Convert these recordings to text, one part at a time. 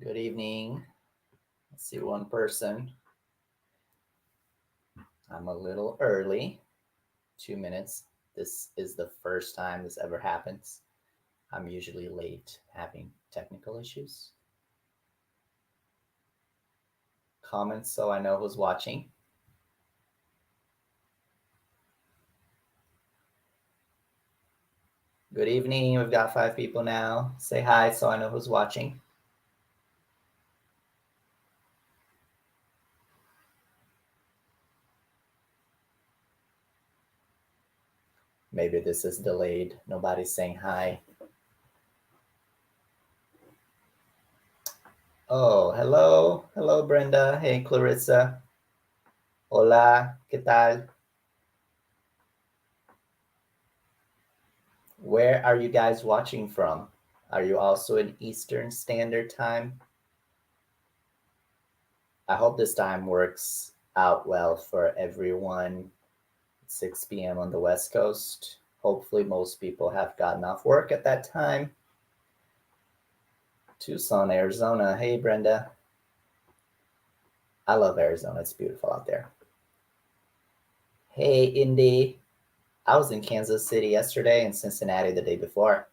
Good evening. Let's see one person. I'm a little early, 2 minutes. This is the first time this ever happens. I'm usually late having technical issues. Comments so I know who's watching. Good evening. We've got 5 people now. Say hi so I know who's watching. Maybe this is delayed. Nobody's saying hi. Oh, hello. Hello, Brenda. Hey, Clarissa. Hola. ¿Qué tal? Where are you guys watching from? Are you also in Eastern Standard Time? I hope this time works out well for everyone. 6 p.m. on the West Coast. Hopefully, most people have gotten off work at that time. Tucson, Arizona. Hey, Brenda. I love Arizona. It's beautiful out there. Hey, Indy. I was in Kansas City yesterday and Cincinnati the day before.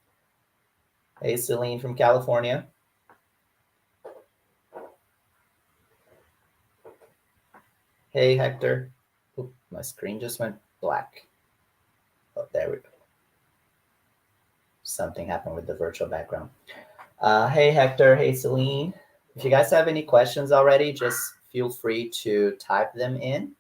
Hey, Celine from California. Hey, Hector. Oop, my screen just went black. Oh, there we go. Something happened with the virtual background. Hey, Hector. Hey, Celine. If you guys have any questions already, just feel free to type them in.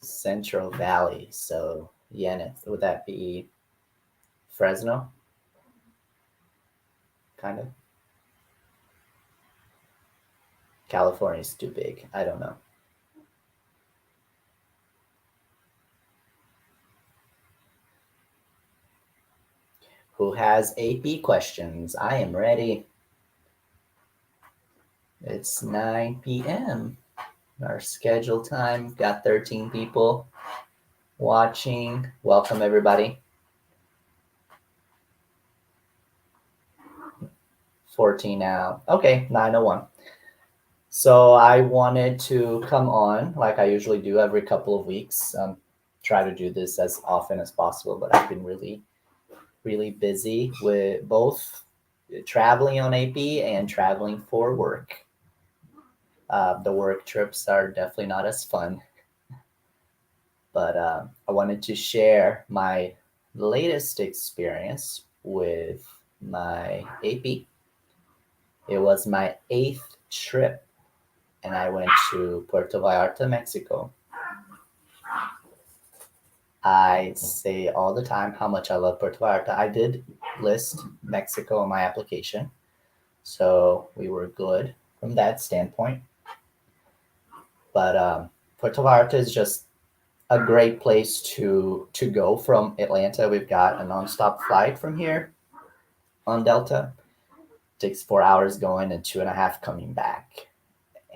Central Valley. So, Yenith, would that be Fresno? Kind of. California's too big. I don't know. Who has AP questions? I am ready. It's 9 p.m. Our scheduled time. We've got 13 people watching. Welcome, everybody. 14 now. Okay, 9:01. So I wanted to come on like I usually do every couple of weeks. Try to do this as often as possible, but I've been really busy with both traveling on AP and traveling for work. The work trips are definitely not as fun, but I wanted to share my latest experience with my AP. It was my 8th trip, and I went to Puerto Vallarta, Mexico. I say all the time how much I love Puerto Vallarta. I did list Mexico on my application, so we were good from that standpoint. But Puerto Vallarta is just a great place to go from Atlanta. We've got a nonstop flight from here on Delta. It takes 4 hours going and 2.5 coming back,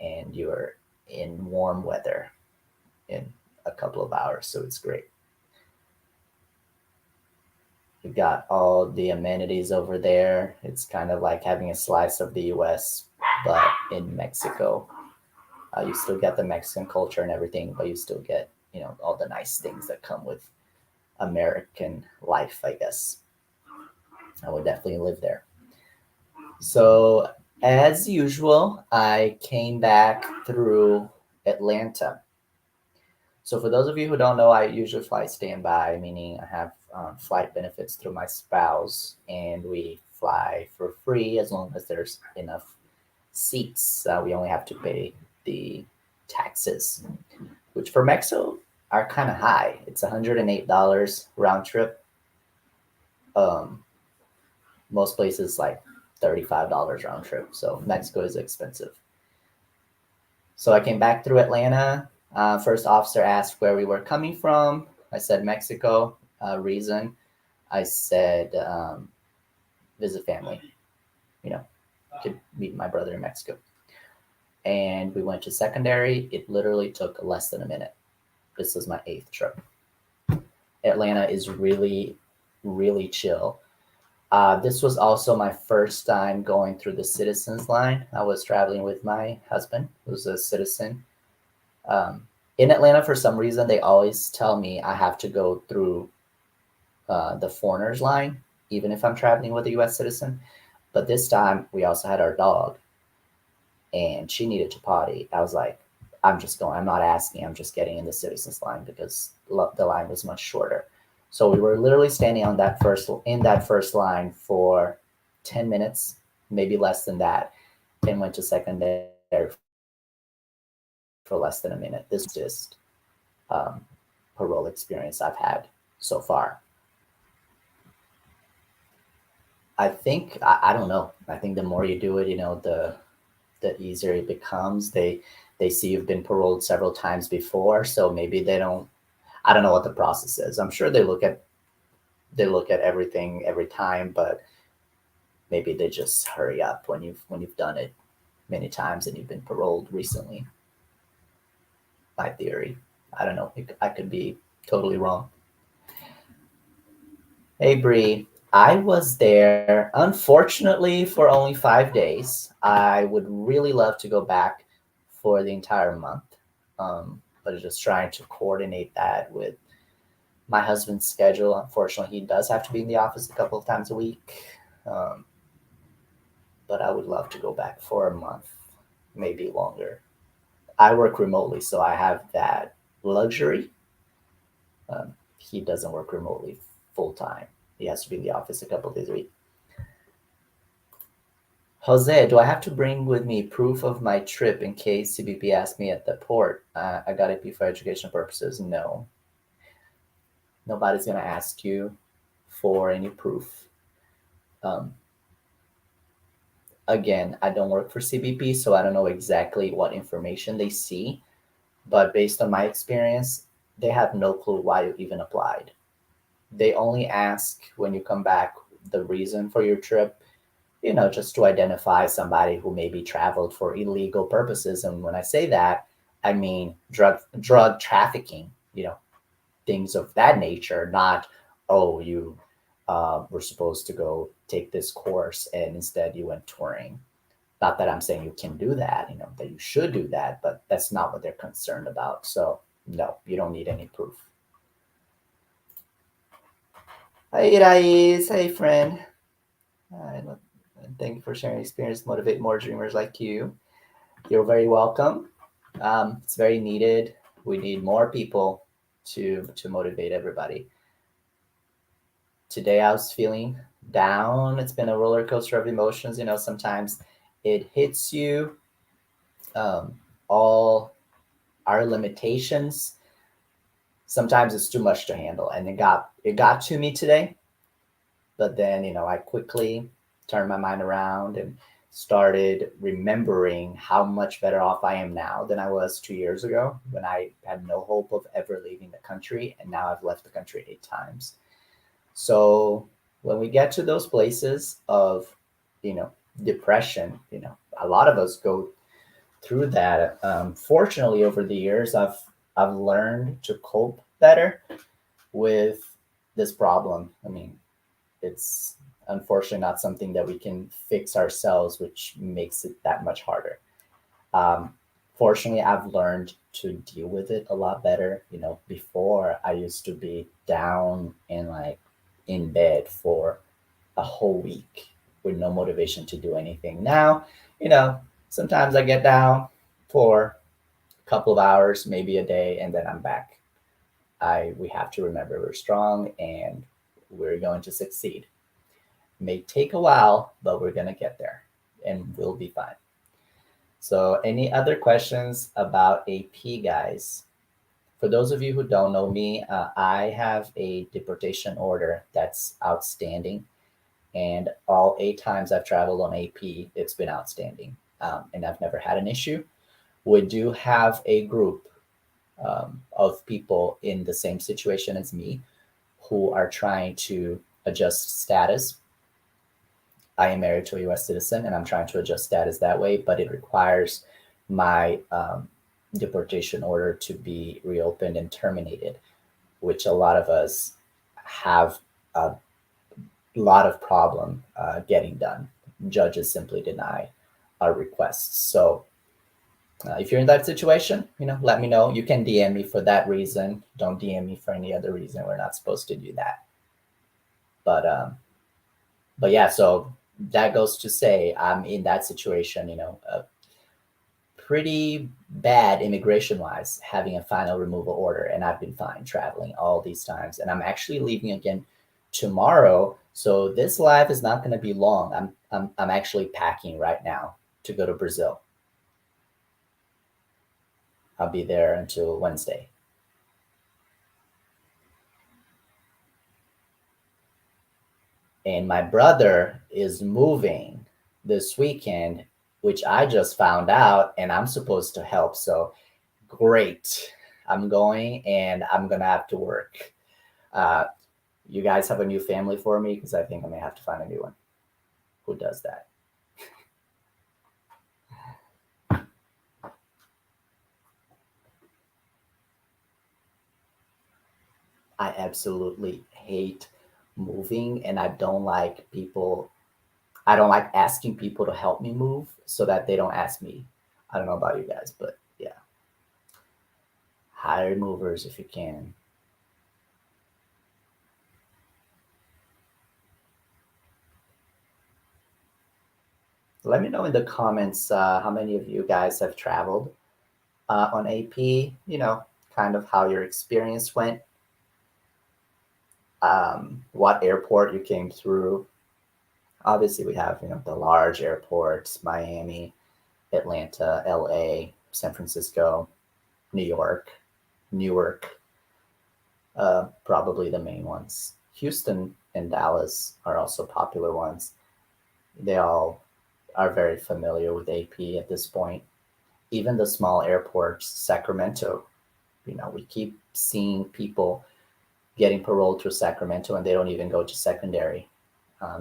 and you're in warm weather in a couple of hours, so it's great. You've got all the amenities over there. It's kind of like having a slice of the US, but in Mexico. You still get the Mexican culture and everything, but you still get, all the nice things that come with American life, I guess. I would definitely live there. So, as usual, I came back through Atlanta. So, for those of you who don't know, I usually fly standby, meaning I have flight benefits through my spouse, and we fly for free as long as there's enough seats. We only have to pay the taxes, which for Mexico are kind of high. It's $108 round trip. Most places like $35 round trip. So Mexico is expensive. So I came back through Atlanta. First officer asked where we were coming from. I said Mexico. Reason, I said visit family. Could meet my brother in Mexico. And we went to secondary. It literally took less than a minute. This was my 8th trip. Atlanta is really, really chill. This was also my first time going through the citizens line. I was traveling with my husband, who's a citizen. Um, in Atlanta, for some reason, they always tell me I have to go through the foreigners line, even if I'm traveling with a U.S. citizen. But this time, we also had our dog, and she needed to potty. I was like, I'm just going. I'm not asking. I'm just getting in the citizens line because the line was much shorter. So we were literally standing on that first line for 10 minutes, maybe less than that, and went to secondary for less than a minute. This was the fastest parole experience I've had so far. I don't know. I think the more you do it, the easier it becomes. They see you've been paroled several times before, so maybe they don't. I don't know what the process is. I'm sure they look at everything every time, but maybe they just hurry up when you've done it many times and you've been paroled recently. My theory. I don't know. I could be totally wrong. Hey Bree, I was there unfortunately for only 5 days. I would really love to go back for the entire month, but just trying to coordinate that with my husband's schedule. Unfortunately, he does have to be in the office a couple of times a week, um, but I would love to go back for a month, maybe longer. I work remotely, so I have that luxury. He doesn't work remotely full time. He has to be in the office a couple of days a week. Jose, do I have to bring with me proof of my trip in case CBP asks me at the port? I got it for educational purposes. No, nobody's gonna ask you for any proof. Um, Again, I don't work for CBP, so I don't know exactly what information they see. But based on my experience, they have no clue why you even applied. They only ask when you come back the reason for your trip, just to identify somebody who maybe traveled for illegal purposes. And when I say that, I mean drug trafficking, things of that nature, not, oh, you were supposed to go take this course and instead you went touring. Not that I'm saying you can do that, that you should do that, but that's not what they're concerned about. So, no, you don't need any proof. Hey, Rais. Hey, friend. Hi, thank you for sharing your experience. Motivate more dreamers like you. You're very welcome. It's very needed. We need more people to motivate everybody. Today I was feeling down. It's been a roller coaster of emotions. Sometimes it hits you, all our limitations. Sometimes it's too much to handle, and it got to me today. But then, I quickly turned my mind around and started remembering how much better off I am now than I was 2 years ago when I had no hope of ever leaving the country. And now I've left the country 8 times. So when we get to those places of, you know, depression, a lot of us go through that. Fortunately, over the years, I've learned to cope better with this problem. I mean, it's unfortunately not something that we can fix ourselves, which makes it that much harder. Um, Fortunately, I've learned to deal with it a lot better. Before I used to be down and like in bed for a whole week with no motivation to do anything. Now, you know, sometimes I get down for a couple of hours, maybe a day, and then I'm back. We have to remember we're strong and we're going to succeed. May take a while, but we're gonna get there and we'll be fine. So, any other questions about AP, guys? For those of you who don't know me, I have a deportation order that's outstanding, and all 8 times I've traveled on AP, it's been outstanding, and I've never had an issue. We do have a group of people in the same situation as me who are trying to adjust status. I am married to a US citizen and I'm trying to adjust status that way, but it requires my deportation order to be reopened and terminated, which a lot of us have a lot of problem getting done. Judges simply deny our requests. So if you're in that situation, let me know. You can DM me for that reason. Don't DM me for any other reason. We're not supposed to do that. But yeah, so that goes to say I'm in that situation, pretty bad immigration wise, having a final removal order, and I've been fine traveling all these times. And I'm actually leaving again tomorrow. So this live is not going to be long. I'm actually packing right now to go to Brazil. I'll be there until Wednesday. And my brother is moving this weekend, which I just found out, and I'm supposed to help. So great. I'm going and I'm going to have to work. Uh, you guys have a new family for me? Because I think I may have to find a new one. Who does that? I absolutely hate moving, and I don't like asking people to help me move so that they don't ask me. I don't know about you guys, but yeah, hire movers if you can. Let me know in the comments how many of you guys have traveled on AP, kind of how your experience went, what airport you came through. Obviously, we have, the large airports, Miami, Atlanta, LA, San Francisco, New York, Newark, probably the main ones. Houston and Dallas are also popular ones. They all are very familiar with AP at this point. Even the small airports, Sacramento, we keep seeing people getting paroled through Sacramento and they don't even go to secondary.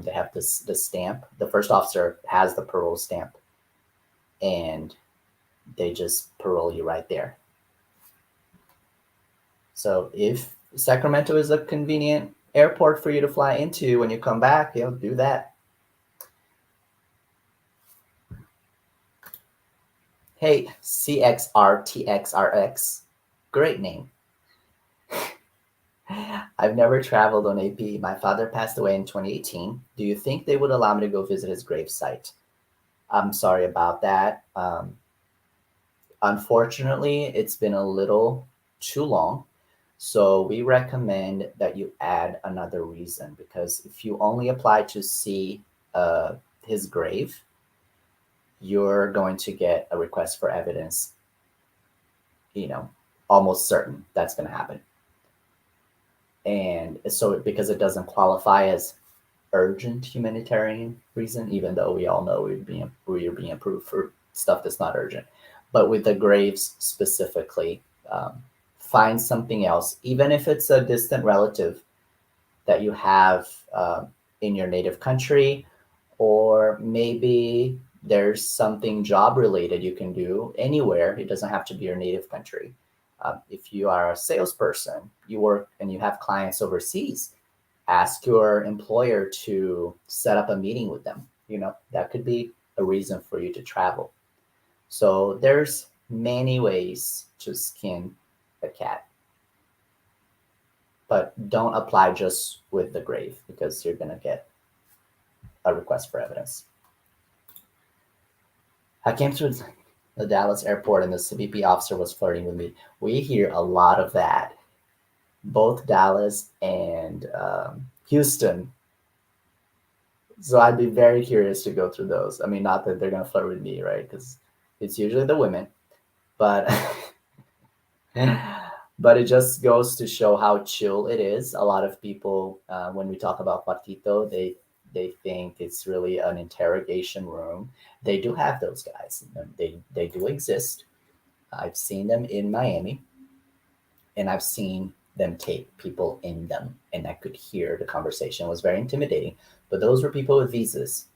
They have the stamp. The first officer has the parole stamp, and they just parole you right there. So if Sacramento is a convenient airport for you to fly into when you come back, do that. Hey, CXRTXRX, great name. I've never traveled on AP. My father passed away in 2018. Do you think they would allow me to go visit his gravesite? I'm sorry about that. Unfortunately, it's been a little too long. So we recommend that you add another reason, because if you only apply to see his grave, you're going to get a request for evidence, almost certain that's going to happen. And so because it doesn't qualify as urgent humanitarian reason, even though we all know we're being approved for stuff that's not urgent. But with the graves specifically, find something else, even if it's a distant relative that you have in your native country, or maybe there's something job related you can do anywhere. It doesn't have to be your native country. If you are a salesperson, you work and you have clients overseas, ask your employer to set up a meeting with them. That could be a reason for you to travel. So there's many ways to skin a cat, but don't apply just with the grave, because you're going to get a request for evidence. I came through the Dallas airport and the CBP officer was flirting with me. We hear a lot of that, both Dallas and Houston. So I'd be very curious to go through those. I mean, not that they're going to flirt with me, right? Because it's usually the women, but but it just goes to show how chill it is. A lot of people, when we talk about Cuartito, they think it's really an interrogation room. They do have those guys. They do exist. I've seen them in Miami, and I've seen them take people in them, and I could hear the conversation. It was very intimidating. But those were people with visas.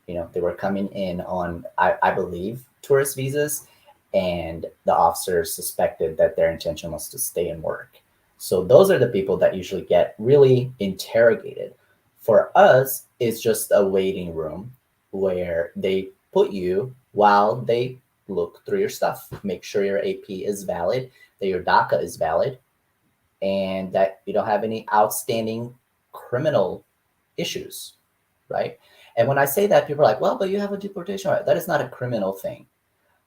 They were coming in on, I believe, tourist visas, and the officers suspected that their intention was to stay and work. So those are the people that usually get really interrogated. For us, it's just a waiting room where they put you while they look through your stuff, make sure your AP is valid, that your DACA is valid, and that you don't have any outstanding criminal issues, right? And when I say that, people are like, well, but you have a deportation order. That is not a criminal thing.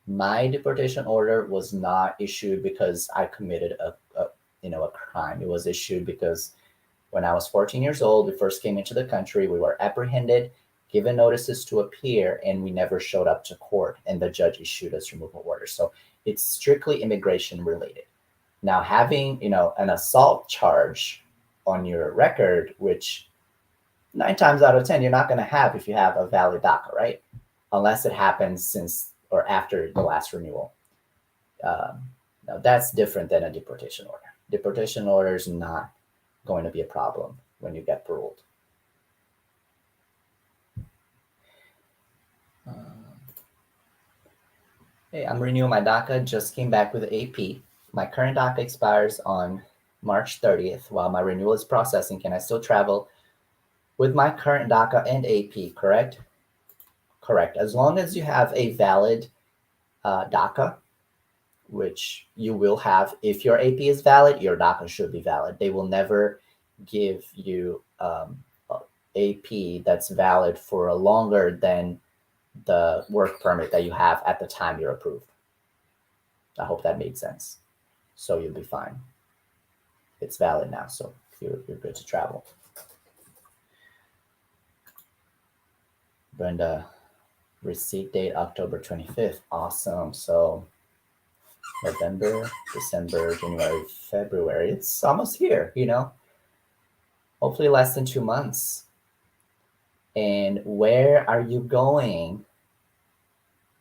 My deportation order was not issued because I committed a crime. It was issued because when I was 14 years old, we first came into the country, we were apprehended, given notices to appear, and we never showed up to court, and the judge issued us removal orders. So it's strictly immigration related. Now, having an assault charge on your record, which 9 times out of 10 you're not going to have if you have a valid DACA, right? Unless it happens since or after the last renewal. Now that's different than a deportation order. Deportation order is not going to be a problem when you get paroled. Hey, I'm renewing my DACA. Just came back with AP. My current DACA expires on March 30th. While my renewal is processing, can I still travel with my current DACA and AP? Correct. Correct. As long as you have a valid DACA, which you will have if your AP is valid, your DACA should be valid. They will never give you AP that's valid for a longer than the work permit that you have at the time you're approved. I hope that made sense. So you'll be fine. It's valid now, so you're good to travel. Brenda, receipt date October 25th. Awesome. So November, December, January, February. It's almost here, hopefully less than 2 months. And where are you going?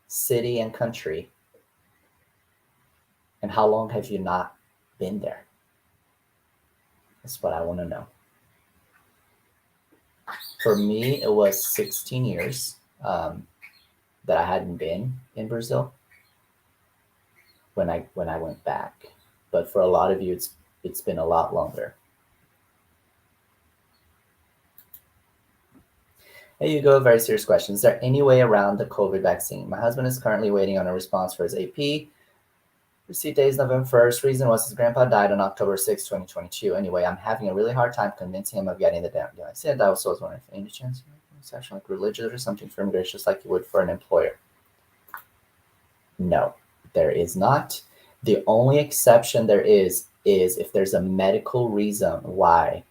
City and country. And how long have you not been there? That's what I want to know. For me, it was 16 years that I hadn't been in Brazil when I went back. But for a lot of you, it's been a lot longer. Hey, Hugo, very serious question. Is there any way around the COVID vaccine? My husband is currently waiting on a response for his AP. Receipt date is November 1st. Reason was his grandpa died on October 6, 2022. Anyway, I'm having a really hard time convincing him of getting the damn deal. I said that was wondering if any chance it's actually like religious or something for immigration, just like you would for an employer. No, there is not. The only exception there is if there's a medical reason why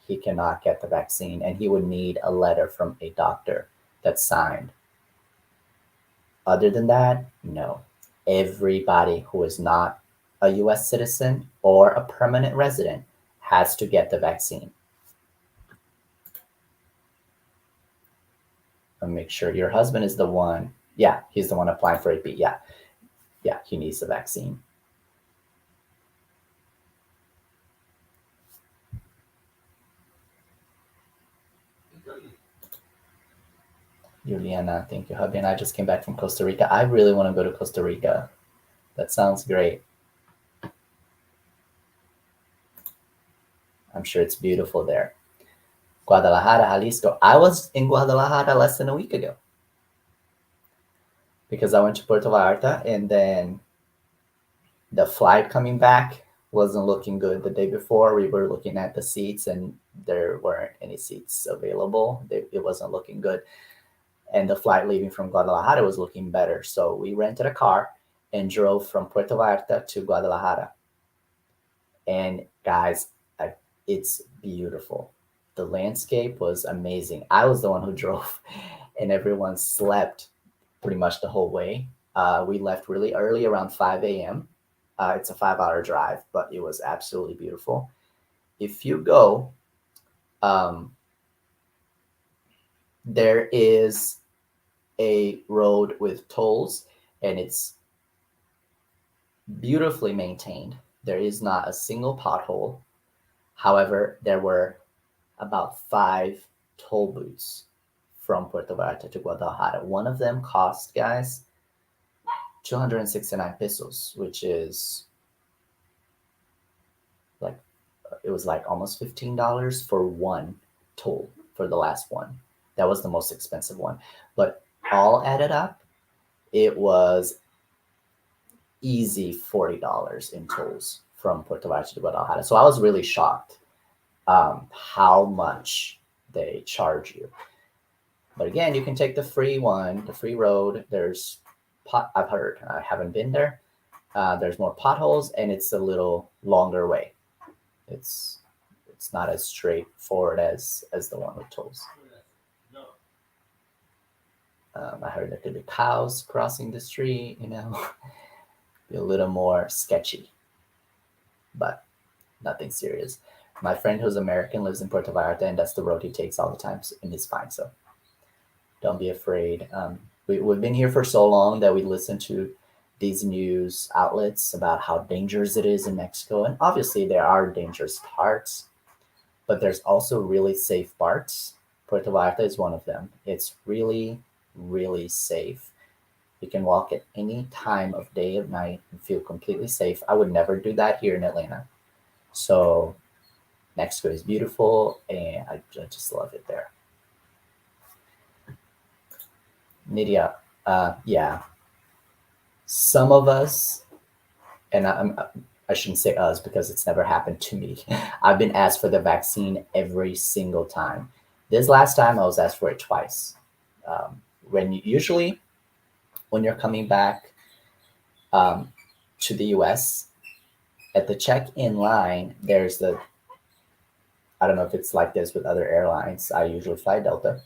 he cannot get the vaccine, and he would need a letter from a doctor that's signed. Other than that, no. Everybody who is not a US citizen or a permanent resident has to get the vaccine. And make sure your husband is the one. Yeah, he's the one applying for AP. Yeah, he needs the vaccine. Juliana, thank you, hubby. And I just came back from Costa Rica. I really want to go to Costa Rica. That sounds great. I'm sure it's beautiful there. Guadalajara, Jalisco. I was in Guadalajara less than a week ago because I went to Puerto Vallarta, and then the flight coming back wasn't looking good. The day before, we were looking at the seats, and there weren't any seats available. It wasn't looking good. And the flight leaving from Guadalajara was looking better. So we rented a car and drove from Puerto Vallarta to Guadalajara. And guys, it's beautiful. The landscape was amazing. I was the one who drove, and everyone slept pretty much the whole way. We left really early, around 5 a.m. It's a 5-hour drive, but it was absolutely beautiful. If you go, there is a road with tolls, and it's beautifully maintained. There is not a single pothole. However, there were about 5 toll booths from Puerto Vallarta to Guadalajara. One of them cost, guys, 269 pesos, which is like it was like almost $15 for one toll for the last one. That was the most expensive one. But all added up, it was easy $40 in tolls from Puerto Vallarta to Guadalajara. So I was really shocked how much they charge you. But again, you can take the free one, the free road. There's I've heard. I haven't been there. There's more potholes, and it's a little longer way. It's it's not as straightforward as the one with tolls. I heard there could be cows crossing the street. Be a little more sketchy, but nothing serious. My friend who's American lives in Puerto Vallarta, and that's the road he takes all the time, and he's fine. So don't be afraid. We've been here for so long that we listen to these news outlets about how dangerous it is in Mexico. And obviously, there are dangerous parts, but there's also really safe parts. Puerto Vallarta is one of them. It's really, really safe. You can walk at any time of day or night and feel completely safe. I would never do that here in Atlanta. So Mexico is beautiful, and I just love it there. Nydia, yeah, some of us, and I shouldn't say us because it's never happened to me. I've been asked for the vaccine every single time. This last time I was asked for it twice. Usually when you're coming back um, to the US, at the check-in line, there's I don't know if it's like this with other airlines. I usually fly Delta,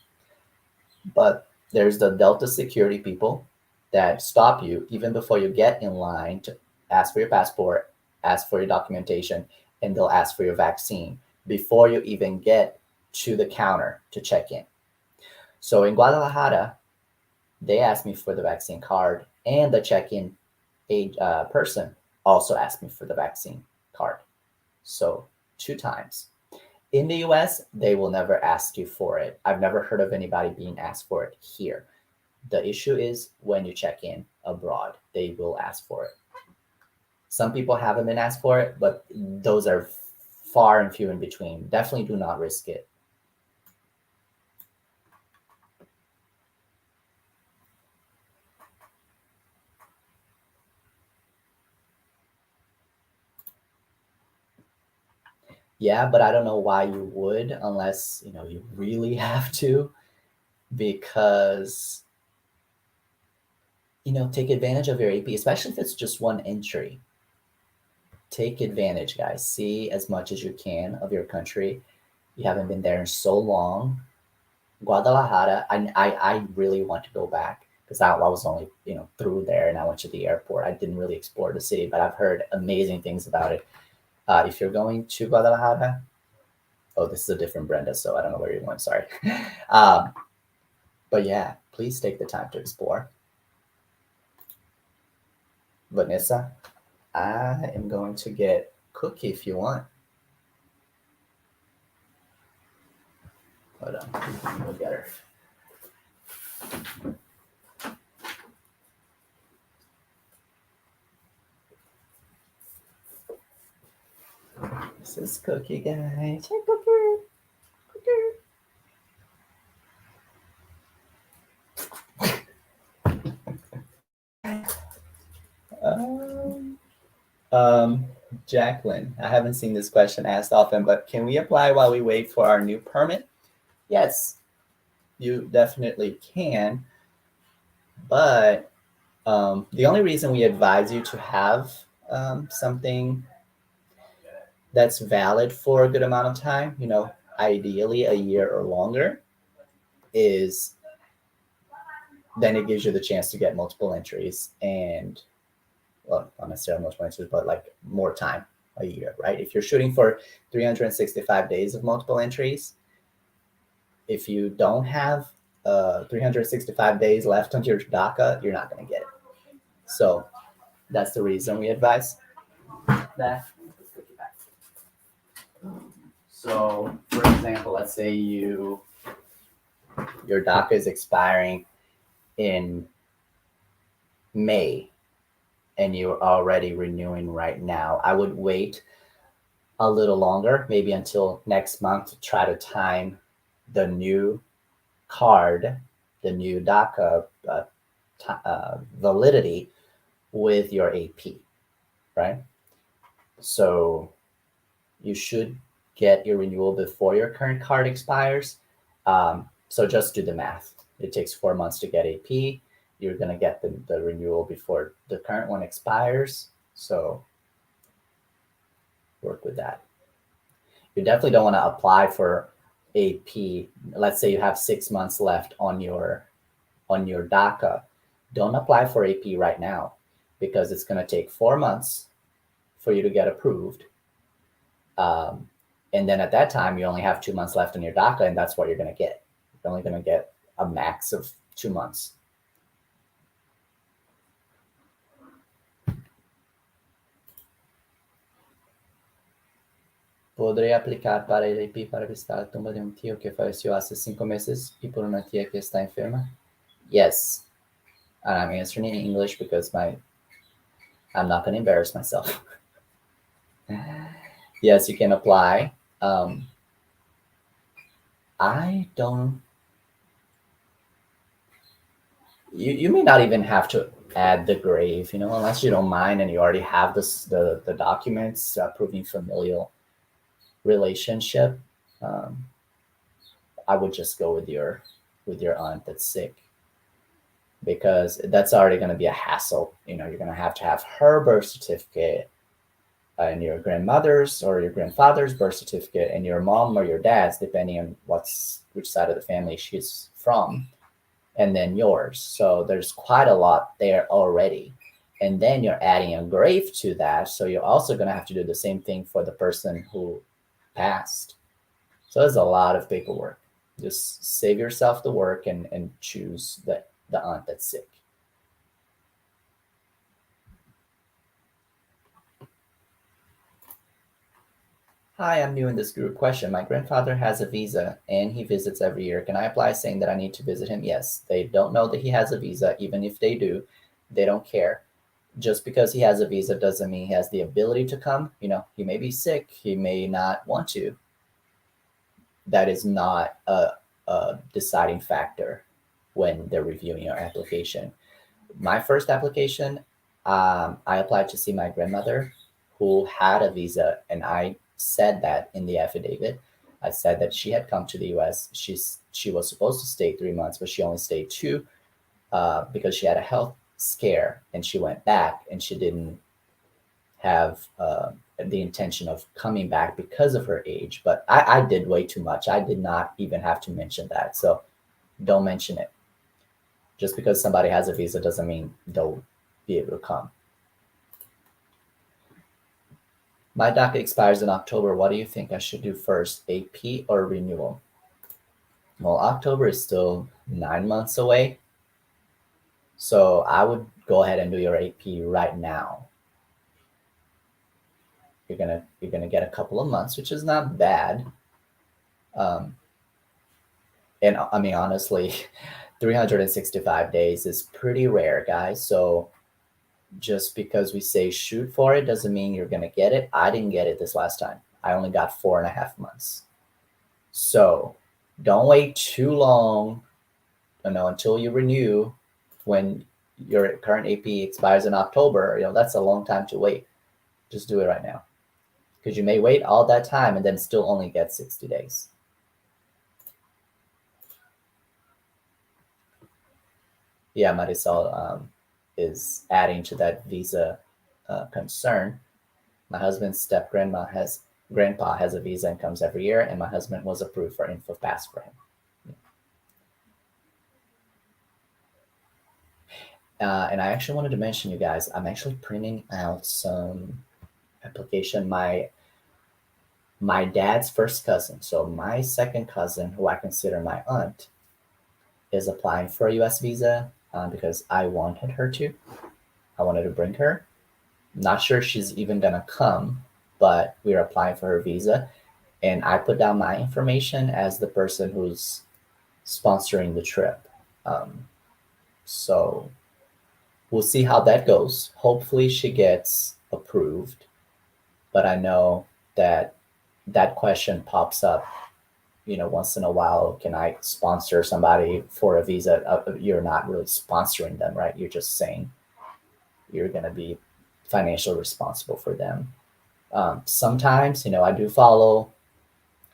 but there's the Delta security people that stop you even before you get in line to ask for your passport, ask for your documentation, and they'll ask for your vaccine before you even get to the counter to check in. So in Guadalajara, they asked me for the vaccine card, and the check-in person also asked me for the vaccine card. So two times. In the US, they will never ask you for it. I've never heard of anybody being asked for it here. The issue is when you check in abroad, they will ask for it. Some people haven't been asked for it, but those are far and few in between. Definitely do not risk it. Yeah, but I don't know why you would unless, you really have to, because, take advantage of your AP, especially if it's just one entry. Take advantage, guys. See as much as you can of your country. You haven't been there in so long. Guadalajara, I really want to go back because I was only, through there, and I went to the airport. I didn't really explore the city, but I've heard amazing things about it. If you're going to Guadalajara, oh, this is a different Brenda, so I don't know where you're going. Sorry. um, but yeah, please take the time to explore. Vanessa, I am going to get cookie if you want. Hold on, we'll get her. This is Cookie, guys. Hey, Cookie. Um, Jacqueline, I haven't seen this question asked often, but can we apply while we wait for our new permit? Yes, you definitely can. But the only reason we advise you to have something that's valid for a good amount of time, ideally a year or longer, is then it gives you the chance to get multiple entries and, well, not necessarily multiple entries, but like more time a year, right? If you're shooting for 365 days of multiple entries, if you don't have 365 days left on your DACA, you're not going to get it. So that's the reason we advise that. So, for example, let's say your DACA is expiring in May and you're already renewing right now. I would wait a little longer, maybe until next month, to try to time the new card, the new DACA validity with your AP, right? So you should get your renewal before your current card expires. So just do the math. It takes 4 months to get AP. You're going to get the renewal before the current one expires. So work with that. You definitely don't want to apply for AP. Let's say you have 6 months left on your DACA. Don't apply for AP right now because it's going to take 4 months for you to get approved. Um, and then at that time, you only have 2 months left on your DACA, and that's what you're going to get. You're only going to get a max of 2 months. Podré aplicar para el IP para visitar la tumba de un tío que falleció hace 5 meses y por una tía que está enferma? Yes. And I'm answering in English because I'm not going to embarrass myself. Yes, you can apply. I don't. You may not even have to add the grave, unless you don't mind and you already have the documents proving familial relationship. Um, I would just go with your aunt that's sick because that's already going to be a hassle. You're going to have her birth certificate and your grandmother's or your grandfather's birth certificate and your mom or your dad's, depending on which side of the family she's from, and then yours. So there's quite a lot there already. And then you're adding a grave to that. So you're also going to have to do the same thing for the person who passed. So there's a lot of paperwork. Just save yourself the work and choose the aunt that's sick. Hi, I'm new in this group. Question. My grandfather has a visa and he visits every year. Can I apply saying that I need to visit him? Yes. They don't know that he has a visa. Even if they do, they don't care. Just because he has a visa doesn't mean he has the ability to come. He may be sick. He may not want to. That is not a deciding factor when they're reviewing your application. My first application, I applied to see my grandmother who had a visa, and I said that in the affidavit. I said that she had come to the U.S. She was supposed to stay 3 months, but she only stayed two because she had a health scare, and she went back, and she didn't have the intention of coming back because of her age. But I did way too much. I did not even have to mention that. So don't mention it. Just because somebody has a visa doesn't mean they'll be able to come. My DACA expires in October. What do you think I should do first, AP or renewal? Well, October is still 9 months away. So I would go ahead and do your AP right now. You're gonna get a couple of months, which is not bad. And I mean, honestly, 365 days is pretty rare, guys. So just because we say shoot for it doesn't mean you're gonna get it. I didn't get it this last time. I only got 4.5 months. So don't wait too long, until you renew when your current AP expires in October. That's a long time to wait. Just do it right now. Because you may wait all that time and then still only get 60 days. Yeah, Marisol is adding to that visa concern. My husband's grandpa has a visa and comes every year, and my husband was approved for InfoPass for him. And I actually wanted to mention, you guys, I'm actually printing out some application. My dad's first cousin, so my second cousin, who I consider my aunt, is applying for a U.S. visa because I wanted her to. I wanted to bring her. Not sure she's even gonna come, but we're applying for her visa, and I put down my information as the person who's sponsoring the trip. So we'll see how that goes. Hopefully, she gets approved, but I know that that question pops up, once in a while. Can I sponsor somebody for a visa? You're not really sponsoring them, right? You're just saying you're going to be financially responsible for them. Sometimes, I do follow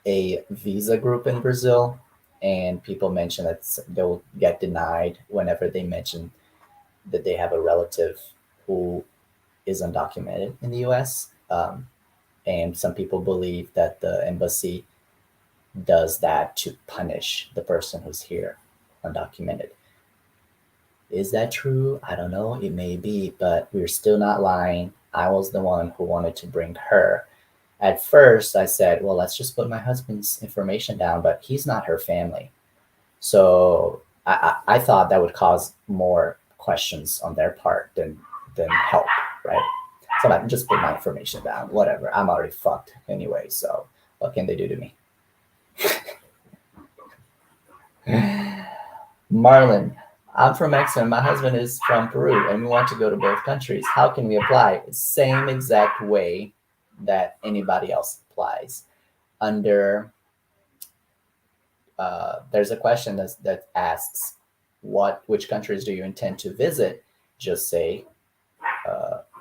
a visa group in Brazil, and people mention that they'll get denied whenever they mention that they have a relative who is undocumented in the US. And some people believe that the embassy does that to punish the person who's here undocumented. Is that true? I don't know. It may be, but we're still not lying. I was the one who wanted to bring her. At first, I said, well, let's just put my husband's information down, but he's not her family. So I thought that would cause more questions on their part than help, right? So I just put my information down. Whatever. I'm already fucked anyway. So what can they do to me? Marlon, I'm from Mexico. My husband is from Peru, and we want to go to both countries. How can we apply? Same exact way that anybody else applies. Under there's a question that asks, which countries do you intend to visit? Just say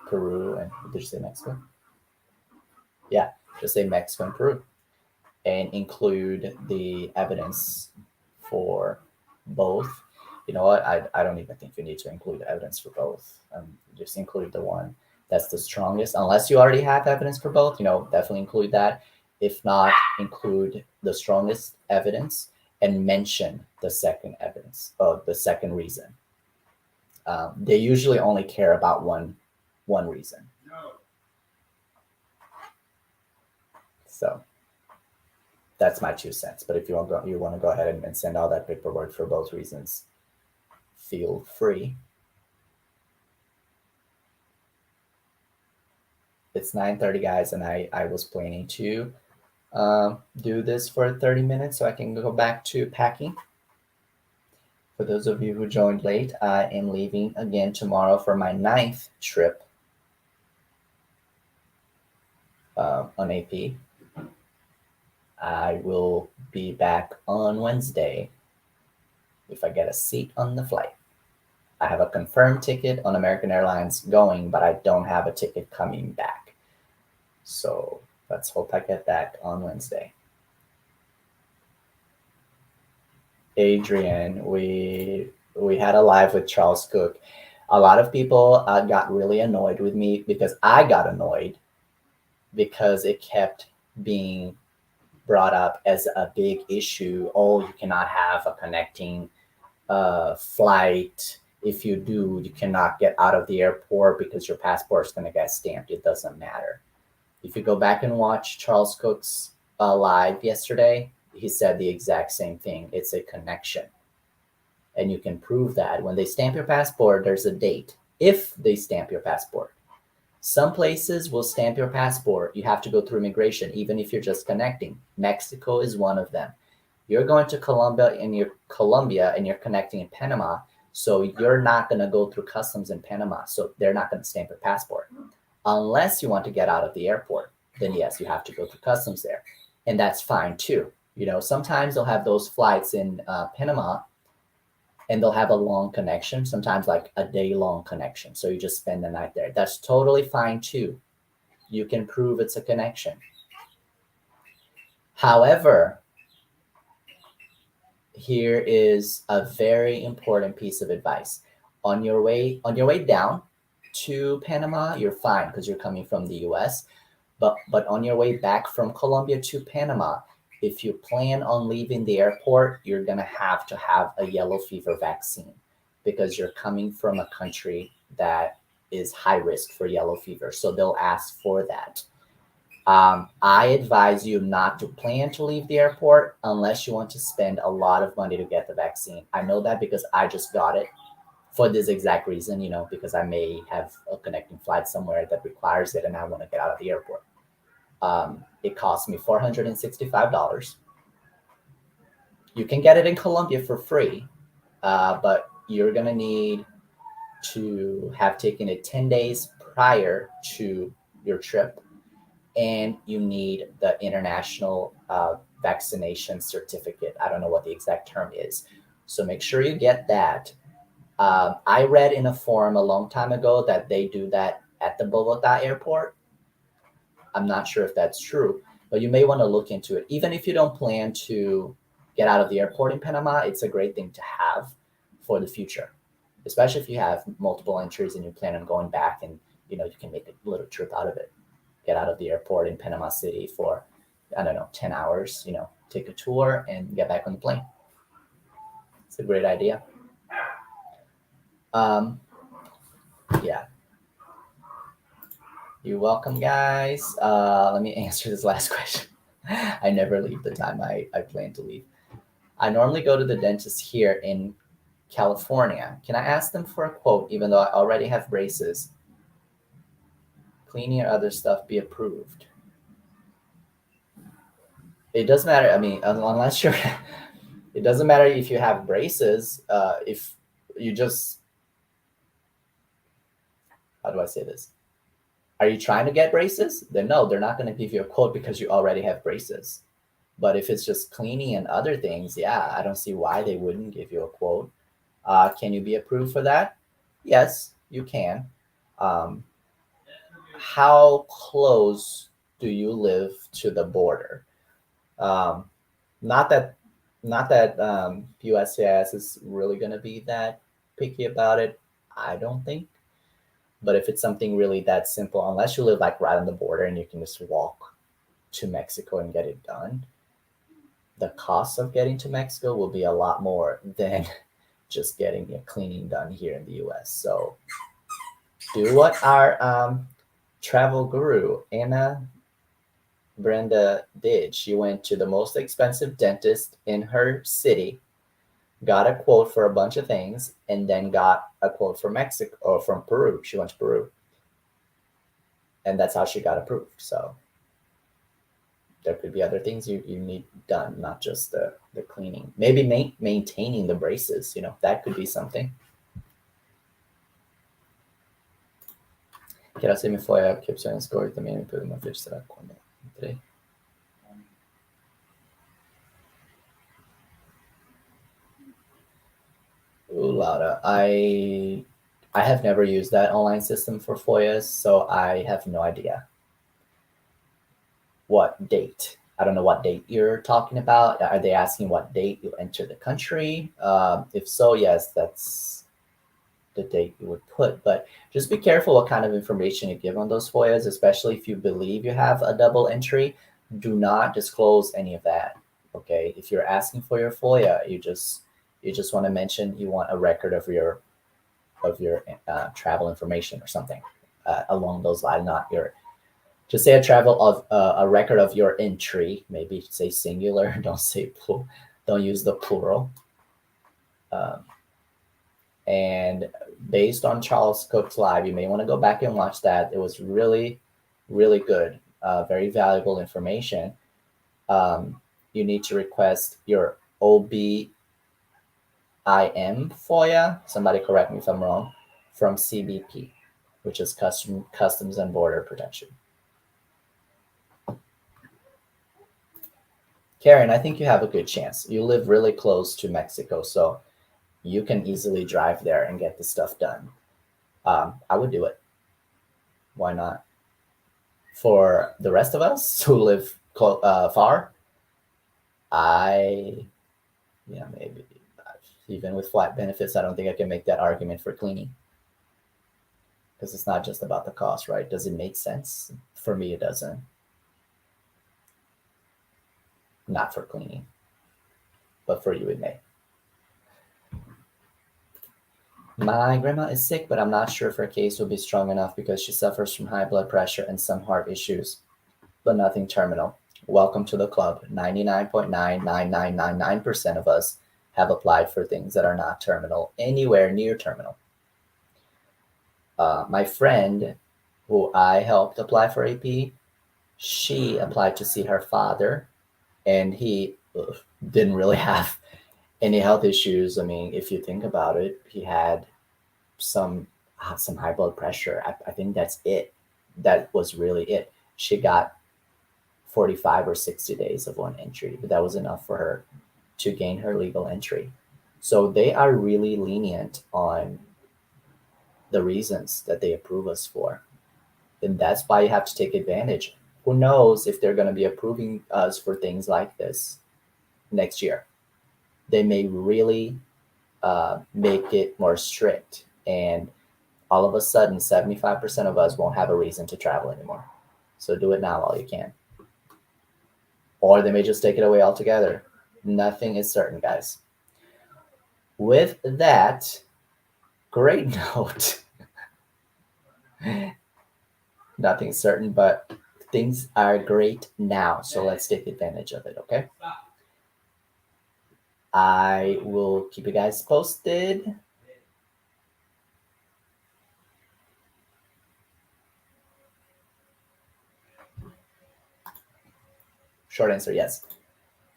Peru and did you say Mexico? Yeah, just say Mexico and Peru, and include the evidence for both. You know what? I don't even think you need to include evidence for both. Just include the one that's the strongest. Unless you already have evidence for both, definitely include that. If not, include the strongest evidence and mention the second evidence or the second reason. They usually only care about one reason. So that's my 2 cents. But if you want to go ahead and send all that paperwork for both reasons, feel free. It's 9:30, guys, and I was planning to do this for 30 minutes so I can go back to packing. For those of you who joined late, I am leaving again tomorrow for my 9th trip on AP. I will be back on Wednesday if I get a seat on the flight. I have a confirmed ticket on American Airlines going, but I don't have a ticket coming back. So let's hope I get that on Wednesday. Adrian, we had a live with Charles Cook. A lot of people got really annoyed with me because I got annoyed because it kept being brought up as a big issue. Oh, you cannot have a connecting flight. If you do, you cannot get out of the airport because your passport is going to get stamped. It doesn't matter. If you go back and watch Charles Cook's live yesterday, he said the exact same thing. It's a connection. And you can prove that. When they stamp your passport, there's a date. If they stamp your passport. Some places will stamp your passport. You have to go through immigration, even if you're just connecting. Mexico is one of them. You're going to Colombia and you're connecting in Panama. So you're not going to go through customs in Panama. So they're not going to stamp your passport. Unless you want to get out of the airport, then yes, you have to go through customs there. And that's fine too. Sometimes they'll have those flights in Panama and they'll have a long connection, sometimes like a day-long connection. So you just spend the night there. That's totally fine too. You can prove it's a connection. However, here is a very important piece of advice. On your way down to Panama, you're fine because you're coming from the US. But on your way back from Colombia to Panama, if you plan on leaving the airport, you're going to have a yellow fever vaccine because you're coming from a country that is high risk for yellow fever. So they'll ask for that. I advise you not to plan to leave the airport unless you want to spend a lot of money to get the vaccine. I know that because I just got it for this exact reason, because I may have a connecting flight somewhere that requires it and I want to get out of the airport. It cost me $465. You can get it in Colombia for free, but you're going to need to have taken it 10 days prior to your trip. and you need the international vaccination certificate. I don't know what the exact term is. So make sure you get that. I read in a forum a long time ago that they do that at the Bogota airport. I'm not sure if that's true, but you may want to look into it. Even if you don't plan to get out of the airport in Panama, it's a great thing to have for the future, especially if you have multiple entries and you plan on going back and you can make a little trip out of it. Get out of the airport in Panama City for, I don't know, 10 hours, take a tour and get back on the plane. It's a great idea. Um, yeah, you're welcome, guys. Let me answer this last question. I never leave the time I plan to leave. I normally go to the dentist here in California. Can I ask them for a quote even though I already have braces? Cleaning or other stuff be approved? It doesn't matter. I mean, unless you're, it doesn't matter if you have braces. If you just, how do I say this? Are you trying to get braces? Then no, they're not going to give you a quote because you already have braces. But if it's just cleaning and other things, yeah, I don't see why they wouldn't give you a quote. Can you be approved for that? Yes, you can. Um, how close do you live to the border? Um, not that, USCIS is really going to be that picky about it. I don't think. But if it's something really that simple, unless you live like right on the border and you can just walk to Mexico and get it done, the cost of getting to Mexico will be a lot more than just getting a cleaning done here in the US. So do what our travel guru, Anna Brenda, did. She went to the most expensive dentist in her city, got a quote for a bunch of things, and then got a quote from Mexico or from Peru. She went to Peru, and that's how she got approved. So there could be other things you need done, not just the cleaning. Maybe maintaining the braces, that could be something. Que era se me foi a que opções escolhi também por uma vez será quando entrei. Ooh, Laura, I have never used that online system for FOIAs, so I have no idea what date. I don't know what date you're talking about. Are they asking what date you enter the country? If so, yes, that's the date you would put. But just be careful what kind of information you give on those FOIAs, especially if you believe you have a double entry. Do not disclose any of that. Okay, if you're asking for your FOIA, you just want to mention you want a record of your travel information or something along those lines, not your just say a record of your entry. Maybe say singular. Don't use the plural. Um, and based on Charles Cook's live, you may want to go back and watch that. It was really, really good. Very valuable information. You need to request your OBIM FOIA. Somebody correct me if I'm wrong. From CBP, which is Customs and Border Protection. Karen, I think you have a good chance. You live really close to Mexico, so you can easily drive there and get the stuff done. I would do it. Why not? For the rest of us who live far, I, yeah, maybe even with flight benefits, I don't think I can make that argument for cleaning because it's not just about the cost, right? Does it make sense? For me, it doesn't. Not for cleaning, but for you, it may. My grandma is sick, but I'm not sure if her case will be strong enough because she suffers from high blood pressure and some heart issues, but nothing terminal. Welcome to the club. 99.99999% of us have applied for things that are not terminal, anywhere near terminal. My friend, who I helped apply for AP, she applied to see her father, and he didn't really have any health issues. I mean, if you think about it, he had some high blood pressure. I think that's it. That was really it. She got 45 or 60 days of one entry, but that was enough for her to gain her legal entry. So they are really lenient on the reasons that they approve us for. And that's why you have to take advantage. Who knows if they're going to be approving us for things like this next year? They may really make it more strict, and all of a sudden, 75% of us won't have a reason to travel anymore. So do it now while you can. Or they may just take it away altogether. Nothing is certain, guys. With that great note, nothing's certain, but things are great now. So let's take advantage of it, okay? I will keep you guys posted. Short answer, yes.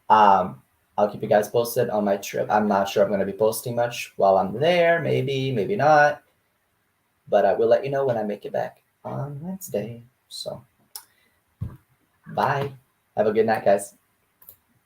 I'll keep you guys posted on my trip. I'm not sure I'm going to be posting much while I'm there. Maybe, maybe not. But I will let you know when I make it back on Wednesday. So, bye. Have a good night, guys.